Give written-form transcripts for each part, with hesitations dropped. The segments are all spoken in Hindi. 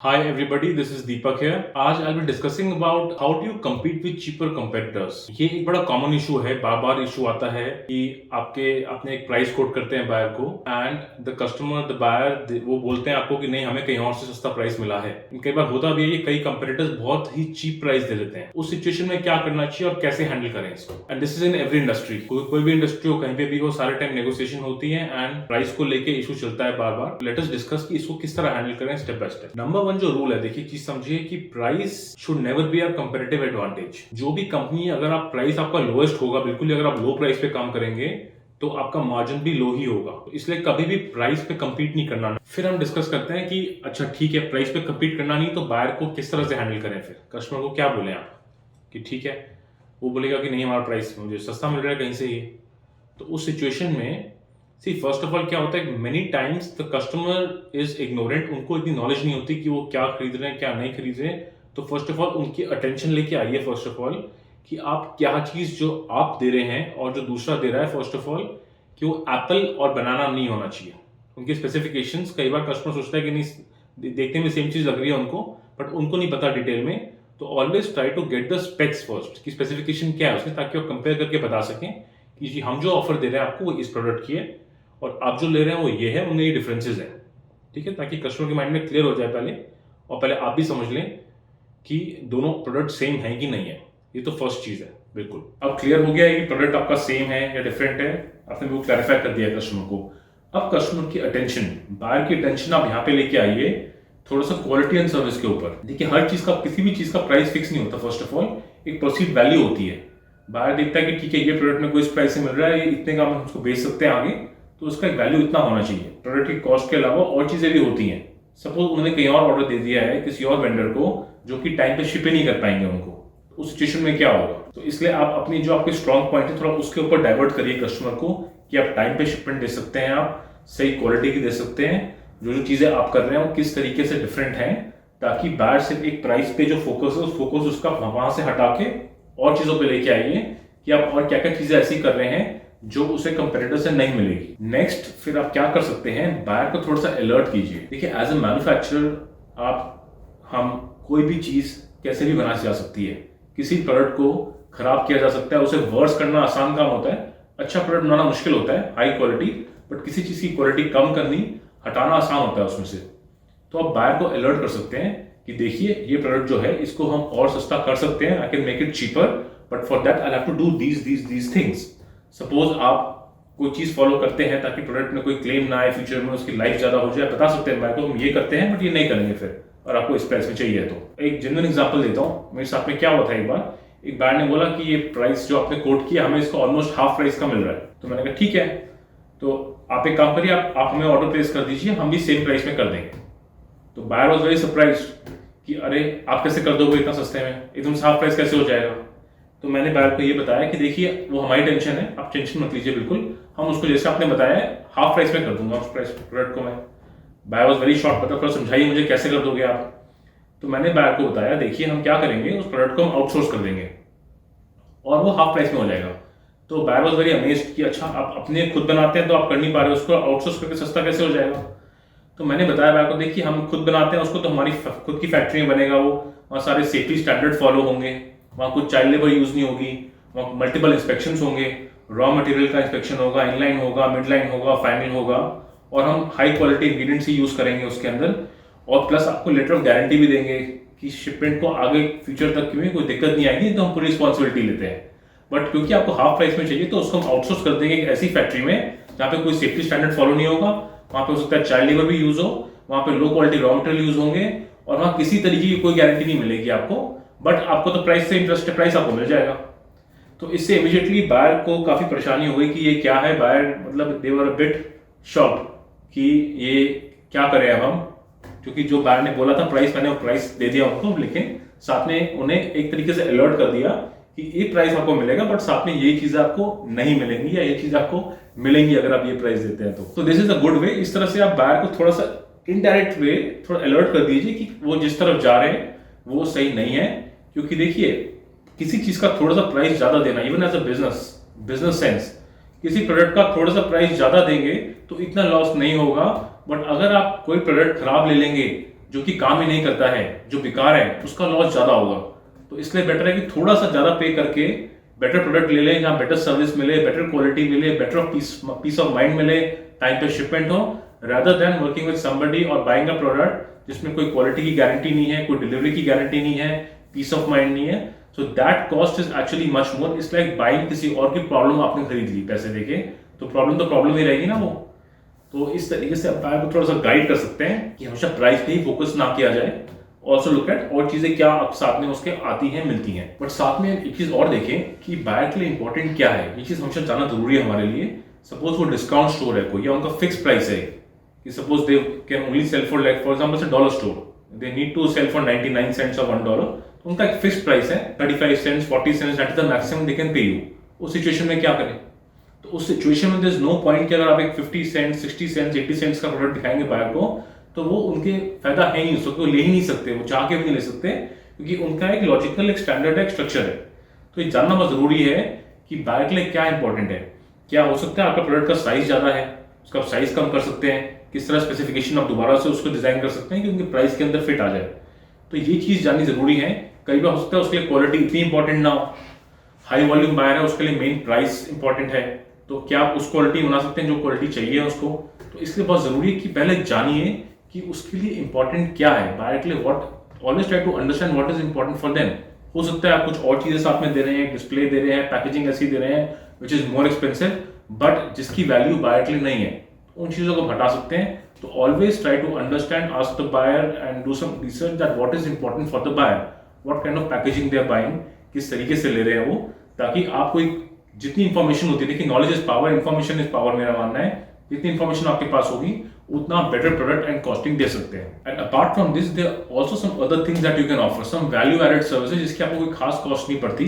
Hi everybody, this is Deepak here. आज I'll be discussing about how do you compete with cheaper competitors. ये एक बड़ा कॉमन इशू है, बार बार इशू आता है कि आपने एक प्राइस कोट करते हैं बायर को and the customer the buyer वो बोलते हैं आपको कि नहीं हमें कहीं और से सस्ता प्राइस मिला है. कई बार होता भी है कि कई कंपेटिटर्स बहुत ही चीप प्राइस दे देते हैं. उस सिचुएशन में क्या करना चाहिए और कैसे हैंडल करें इसको. And this is in every industry. कोई भी इंडस्ट्री हो, कहीं पे भी हो, सारे टाइम नेगोशिएशन होती है एंड प्राइस को लेके इशू चलता है बार बार. लेट अस डिस्कस कि इसको किस तरह हैंडल करें step by step. Number one जो रूल है, देखिए चीज समझिए कि price should never be our competitive advantage. जो भी कंपनी, अगर आप प्राइस आपका लोएस्ट होगा, बिल्कुल अगर आप लो प्राइस पे काम करेंगे तो आपका मार्जिन भी लो ही होगा. तो इसलिए कभी भी प्राइस पे compete नहीं करना. फिर हम डिस्कस करते हैं कि अच्छा ठीक है, प्राइस पे compete करना नहीं तो बायर को किस तरह से हैंडल करें. फिर कस्टमर को क्या बोले आप कि ठीक है, वो बोलेगा कि नहीं हमारा प्राइस मुझे सस्ता मिल रहा है कहीं से ही. तो उस सिचुएशन में फर्स्ट ऑफ ऑल क्या होता है, many times the customer is ignorant. उनको इतनी नॉलेज नहीं होती कि वो क्या खरीद रहे हैं क्या नहीं खरीद रहे हैं. तो फर्स्ट ऑफ ऑल उनकी अटेंशन लेके आइए फर्स्ट ऑफ ऑल कि आप क्या चीज जो आप दे रहे हैं और जो दूसरा दे रहा है, फर्स्ट ऑफ ऑल कि वो एप्पल और बनाना नहीं होना चाहिए. उनके स्पेसिफिकेशंस, कई बार कस्टमर सोचता है कि नहीं देखने में सेम चीज लग रही है उनको, बट उनको नहीं पता डिटेल में. तो always try to get the specs first कि स्पेसिफिकेशन क्या है उसकी, ताकि वो कंपेयर करके बता सकें कि जी हम जो ऑफर दे रहे हैं आपको वो इस प्रोडक्ट की है और आप जो ले रहे हैं वो ये है, उनमें ये डिफरेंसेस हैं. ठीक है, ताकि कस्टमर के माइंड में क्लियर हो जाए पहले, और पहले आप भी समझ लें कि दोनों प्रोडक्ट सेम है कि नहीं है. ये तो फर्स्ट चीज है. बिल्कुल अब क्लियर हो गया है कि प्रोडक्ट आपका सेम है या डिफरेंट है, आपने वो क्लैरिफाई कर दिया कस्टमर को. अब कस्टमर की अटेंशन, बायर की अटेंशन आप यहाँ पे लेके आइए थोड़ा सा क्वालिटी एंड सर्विस के ऊपर. देखिए हर चीज का, किसी भी चीज का प्राइस फिक्स नहीं होता. फर्स्ट ऑफ ऑल एक परसीव वैल्यू होती है. बायर देखता है कि ठीक है ये प्रोडक्ट में कोई इस प्राइस से मिल रहा है, ये इतने का हम उसको बेच सकते हैं आगे, तो उसका एक वैल्यू इतना होना चाहिए. प्रोडक्ट की कॉस्ट के अलावा और चीजें भी होती हैं. सपोज उन्होंने कहीं और ऑर्डर दे दिया है किसी और वेंडर को जो कि टाइम पे शिप ही नहीं कर पाएंगे उनको, उस सिचुएशन में क्या होगा. तो इसलिए आप अपनी जो आपके स्ट्रॉन्ग पॉइंट है थोड़ा उसके ऊपर डाइवर्ट करिए कस्टमर को कि आप टाइम पे शिपमेंट दे सकते हैं, आप सही क्वालिटी की दे सकते हैं. जो चीजें आप कर रहे हैं वो किस तरीके से डिफरेंट है, ताकि बायर सिर्फ एक प्राइस पे जो फोकस है उस फोकस उसका वहां से हटा के और चीजों पे लेके आइए कि आप और क्या क्या चीजें ऐसी कर रहे हैं जो उसे कंपेटिटर से नहीं मिलेगी. नेक्स्ट फिर आप क्या कर सकते हैं, बायर को थोड़ा सा अलर्ट कीजिए. देखिए एज ए मैन्युफैक्चरर हम कोई भी चीज कैसे भी बनाई जा सकती है. किसी प्रोडक्ट को खराब किया जा सकता है, उसे वर्स करना आसान काम होता है, अच्छा प्रोडक्ट बनाना मुश्किल होता है हाई क्वालिटी. बट किसी चीज की क्वालिटी कम करनी, हटाना आसान होता है उसमें से. तो आप बायर को अलर्ट कर सकते हैं कि देखिए ये प्रोडक्ट जो है इसको हम और सस्ता कर सकते हैं, I can make it cheaper, but for that I have to do these things. Suppose आप कोई चीज फॉलो करते हैं ताकि प्रोडक्ट में कोई क्लेम ना आए, फ्यूचर में उसकी लाइफ ज्यादा हो जाए, बता सकते हैं बायर को हम ये करते हैं बट ये नहीं करेंगे फिर, और आपको इस प्राइस में चाहिए. तो एक जेन्युइन एग्जांपल देता हूँ. मेरे साथ में क्या हुआ था, एक बार एक बायर ने बोला कि ये प्राइस जो आपने कोट किया हमें इसको ऑलमोस्ट हाफ प्राइस का मिल रहा है. तो मैंने कहा ठीक है, तो आप एक काम करिए, आप हमें ऑर्डर प्लेस कर दीजिए, हम भी सेम प्राइस में कर देंगे. तो बायर वॉज वेरी सरप्राइज कि अरे आप कैसे कर दोगे इतना सस्ते में, एकदम से हाफ प्राइस कैसे हो जाएगा. तो मैंने बायर को ये बताया कि देखिए वो हमारी टेंशन है, आप टेंशन मत लीजिए, बिल्कुल हम उसको जैसे आपने बताया है हाफ प्राइस में कर दूंगा उस प्राइस प्रोडक्ट को मैं. बायर वॉज वेरी शॉर्ट, मतलब थोड़ा समझाइए मुझे कैसे कर दोगे आप. तो मैंने बायर को बताया देखिए हम क्या करेंगे, उस प्रोडक्ट को हम आउटसोर्स कर देंगे और वो हाफ प्राइस में हो जाएगा. तो बायर वॉज वेरी अमेज्ड कि अच्छा आप अपने खुद बनाते हैं तो आप कर नहीं पा रहे, उसको आउटसोर्स करके सस्ता कैसे हो जाएगा. तो मैंने बताया बायर को देखिए हम खुद बनाते हैं उसको, तो हमारी खुद की फैक्ट्री में बनेगा वो, वहाँ सारे सेफ्टी स्टैंडर्ड फॉलो होंगे, वहाँ कुछ चाइल्ड लेबर यूज नहीं होगी, वहाँ मल्टीपल इंस्पेक्शन होंगे, रॉ मटेरियल का इंस्पेक्शन होगा, इनलाइन होगा, मिड लाइन होगा, फाइनल होगा, और हम हाई क्वालिटी इंग्रेडिएंट्स ही यूज करेंगे उसके अंदर. और प्लस आपको लेटर ऑफ गारंटी भी देंगे कि शिपमेंट को आगे फ्यूचर तक में कोई दिक्कत नहीं आएगी, तो हम पूरी रिस्पॉन्सिबिलिटी लेते हैं. बट क्योंकि आपको हाफ प्राइस में चाहिए तो उसको हम आउटसोर्स कर देंगे एक ऐसी फैक्ट्री में जहाँ पे कोई सेफ्टी स्टैंडर्ड फॉलो नहीं होगा, वहाँ पे हो सकता है चाइल्ड लेबर भी यूज हो, वहाँ पे low quality raw material use होंगे, और वहाँ किसी तरीके की कोई गारंटी नहीं मिलेगी आपको. बट आपको तो प्राइस से इंटरेस्ट है, प्राइस आपको मिल जाएगा. तो इससे इमीडिएटली बायर को काफी परेशानी हो गई कि ये क्या है. बायर मतलब दे वर अ बिट शॉक्ड कि ये क्या करें अब हम, क्योंकि जो बायर ने बोला था प्राइस, मैंने वो प्राइस दे दिया उनको, लेकिन साथ में उन्हें एक तरीके से अलर्ट कर दिया कि ये प्राइस आपको मिलेगा बट साथ में ये चीजें आपको नहीं मिलेंगी या ये चीज आपको मिलेंगी अगर आप ये प्राइस देते हैं. तो this is a good way. इस तरह से आप बायर को थोड़ा सा इनडायरेक्ट वे थोड़ा अलर्ट कर दीजिए कि वो जिस तरफ जा रहे हैं वो सही नहीं है. क्योंकि देखिए किसी चीज का थोड़ा सा प्राइस ज्यादा देना, even as a business sense, किसी प्रोडक्ट का थोड़ा सा प्राइस ज्यादा देंगे तो इतना लॉस नहीं होगा. बट अगर आप कोई प्रोडक्ट खराब ले लेंगे जो कि काम ही नहीं करता है, जो बेकार है, उसका लॉस ज्यादा होगा। तो इसलिए बेटर है कि थोड़ा सा ज्यादा पे करके बेटर प्रोडक्ट ले लें, जहाँ बेटर सर्विस मिले, बेटर क्वालिटी मिले, बेटर पीस ऑफ माइंड मिले, टाइम पे शिपमेंट हो, rather than working with somebody और buying a product जिसमें कोई क्वालिटी की गारंटी नहीं है, कोई डिलीवरी की गारंटी नहीं है, पीस ऑफ माइंड नहीं है। So that cost is actually much more. It's like buying किसी और की प्रॉब्लम आपने खरीद ली पैसे देके, तो प्रॉब्लम ही रहेगी ना वो। तो इस तरीके से अपायर को थोड़ा सा गाइड कर सकते हैं कि हमेशा प्राइस पे ही फोकस ना किया जाए, ऑल्सो लुक एट और चीजें क्या साथ में उसके आती हैं, मिलती हैं। बट साथ में एक चीज और देखें कि बायर के लिए इंपॉर्टेंट क्या है, ये चीज हमेशा जानना जरूरी है हमारे लिए। सपोज वो डिस्काउंट स्टोर है कोई, या उनका फिक्स प्राइस है कि suppose they can only sell for like for example say dollar store, they need to sell for 99 cents और $1, तो उनका एक फिक्स प्राइस है 35 cents 40 cents, that is the maximum they can pay you. उस सिचुएशन में क्या करें? तो उस सिचुएशन में देयर इज नो पॉइंट कि अगर आप एक 50 सेंट्स 60 सेंट्स 80 सेंट्स का प्रोडक्ट दिखाएंगे बायर को, तो वो उनके फायदा है ही नहीं, उसको ले ही नहीं सकते, वो चाह के भी नहीं ले सकते, क्योंकि उनका एक लॉजिकल एक स्टैंडर्ड एक स्ट्रक्चर है। तो ये जानना बहुत जरूरी है कि बायर के लिए क्या इंपॉर्टेंट है। क्या हो सकता है आपका प्रोडक्ट का साइज ज्यादा है, उसका साइज कम कर सकते हैं, किस तरह स्पेसिफिकेशन आप दोबारा से उसको डिजाइन कर सकते हैं कि उनके प्राइस के अंदर फिट आ जाए। तो ये चीज जाननी जरूरी है। कई बार हो सकता है उसके लिए क्वालिटी इतनी इंपॉर्टेंट ना हो, हाई वॉल्यूम बायर है, उसके लिए मेन प्राइस इंपॉर्टेंट है, तो क्या आप उस क्वालिटी बना सकते हैं जो क्वालिटी चाहिए उसको। तो इसलिए बहुत जरूरी है कि पहले जानिए कि उसके लिए इंपॉर्टेंट क्या है बायर के लिए। What always try to understand what is important for them. हो सकता है आप कुछ और चीजें साथ में दे रहे हैं, डिस्प्ले दे रहे हैं, पैकेजिंग ऐसी दे रहे हैं which is more expensive, but जिसकी वैल्यू बायर के लिए नहीं है, उन चीजों को हटा सकते हैं। तो always try to understand, ask the buyer and do some research that what is important for the buyer, what kind of packaging they are buying, किस तरीके से ले रहे हैं वो, ताकि आपको जितनी इंफॉर्मेशन होती है, देखिए knowledge is power, information is power, मेरा मानना है। जितनी इंफॉर्मेशन आपके पास होगी उतना बेटर प्रोडक्ट एंड कॉस्टिंग दे सकते हैं। And apart from this there also some other things that you can offer, some value added services जिसकी आपको कोई खास कॉस्ट नहीं पड़ती,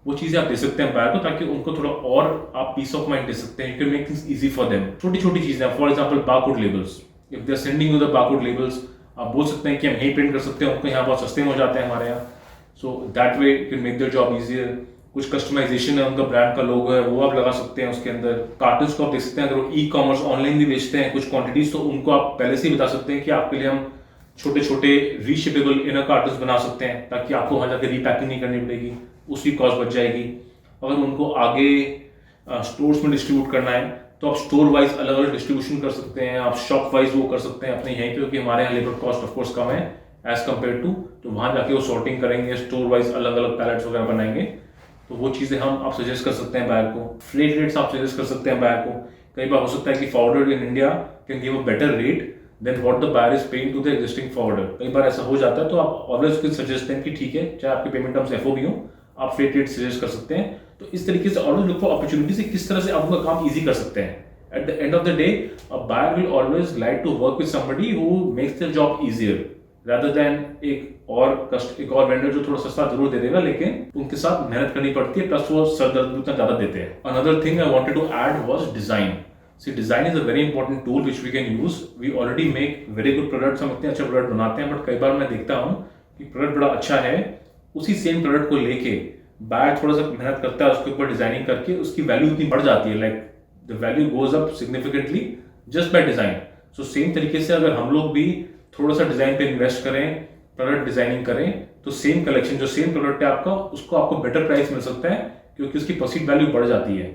वो चीजें आप दे सकते हैं बायर को, ताकि उनको थोड़ा और आप पीस ऑफ माइंड दे सकते हैं। You can make things easy for them. छोटी छोटी चीजें, for example barcode labels, if they are sending you the barcode labels, आप बोल सकते हैं कि हम यहीं प्रिंट कर सकते हैं, उनको यहाँ बहुत सस्ते में हो जाते हैं हमारे यहाँ। So that way you can make their job easier. कुछ कस्टमाइजेशन है, उनका ब्रांड का लोगो है, वो आप लगा सकते हैं उसके अंदर। कार्टन्स को आप देख सकते हैं, अगर वो ई कॉमर्स ऑनलाइन भी बेचते हैं कुछ क्वांटिटीज, तो उनको आप पहले से ही बता सकते हैं कि आपके लिए हम छोटे छोटे रीशिपेबल इनर कार्टन्स बना सकते हैं, ताकि आपको वहां जाकर रीपैकिंग नहीं करनी पड़ेगी, उसकी कॉस्ट बच जाएगी। अगर उनको आगे स्टोर्स में डिस्ट्रीब्यूट करना है, तो आप स्टोर वाइज अलग अलग डिस्ट्रीब्यूशन कर सकते हैं, आप शॉप वाइज वो कर सकते हैं अपने यहीं पे, क्योंकि हमारे यहाँ लेबर कॉस्ट ऑफकोर्स कम है एज कम्पेयर टू, तो वहां जाके वो सॉर्टिंग करेंगे, स्टोर वाइज अलग अलग पैलेट्स वगैरह बनाएंगे। तो वो चीजें आप सजेस्ट कर सकते हैं बायर को। फ्रेट रेट्स आप सजेस्ट कर सकते हैं बायर को। कई बार हो सकता है कि forwarder in India can give a better rate than what the buyer is paying to the existing forwarder. कई बार ऐसा हो जाता है, तो आप ऑलवेज सजेस्ट हैं कि ठीक है, चाहे आपके पेमेंट टर्म्स एफओबी हो, आप फ्रेट रेट सजेस्ट कर सकते हैं। तो इस तरीके से ऑलवेज लुक फॉर अपॉर्चुनिटी से किस तरह से आप उनका काम इजी कर सकते हैं। At the end of the day a buyer will always like to work with somebody who makes their job easier, rather than एक और वेंडर जो थोड़ा सस्ता जरूर दे देगा, लेकिन उनके साथ मेहनत करनी पड़ती है, प्लस वो सर दर्द उतना ज्यादा देते हैं। Another thing I wanted to add was design. See design is a very important tool which we can use. We already make very good products, हम इतने अच्छे प्रोडक्ट बनाते हैं, बट कई बार मैं देखता हूँ कि प्रोडक्ट बड़ा अच्छा है, उसी सेम प्रोडक्ट को लेके बायर थोड़ा सा मेहनत करता है उसके ऊपर डिजाइनिंग करके, उसकी वैल्यू इतनी बढ़ जाती है, like the value goes up significantly just by design. So same तरीके से अगर हम लोग भी थोड़ा सा डिजाइन पे इन्वेस्ट करें, प्रोडक्ट डिजाइनिंग करें, तो सेम कलेक्शन जो सेम प्रोडक्ट है आपका, उसको आपको बेटर प्राइस मिल सकता है, क्योंकि उसकी परसीव्ड वैल्यू बढ़ जाती है।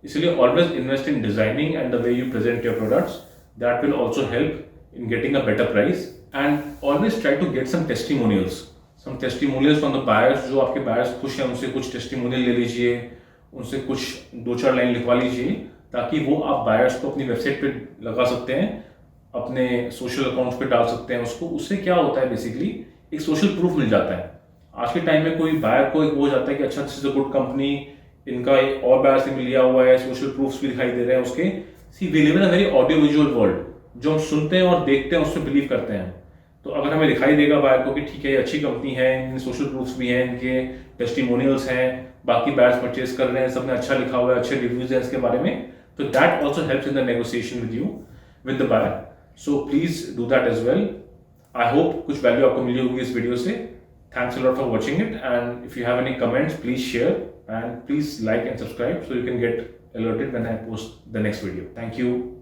इसलिए always invest in designing and the way you present your products, that will also help in getting a better price. And always try to get some testimonials from the buyers. जो आपके बायर्स खुश हैं, उनसे कुछ टेस्टिमोनियल ले लीजिए, उनसे कुछ 2-4 लाइन लिखवा लीजिए, ताकि वो आप बायर्स को अपनी वेबसाइट पे लगा सकते हैं, अपने सोशल अकाउंट्स पे डाल सकते हैं उसको। उससे क्या होता है, बेसिकली एक सोशल प्रूफ मिल जाता है। आज के टाइम में कोई बायर को एक वो हो जाता है कि अच्छा this is a good company, इनका एक और बायर से लिया हुआ है, सोशल प्रूफ्स भी दिखाई दे रहे हैं उसके। See we live in a very audio visual world, जो हम सुनते हैं और देखते हैं उसमें बिलीव करते हैं। तो अगर हमें दिखाई देगा बायर को कि ठीक है ये अच्छी कंपनी है, इनके सोशल प्रूफ्स भी हैं, इनके टेस्टिमोनियल्स हैं, बाकी बायर्स परचेज कर रहे हैं, सबने अच्छा लिखा हुआ है, अच्छे रिव्यूज हैं इसके बारे में, तो that also helps in the negotiation with you with the buyer. So please do that as well. I hope कुछ वैल्यू आपको मिली होगी इस वीडियो से। Thanks a lot for watching it, and if you have any comments, please share and please like and subscribe so you can get alerted when I post the next video. Thank you.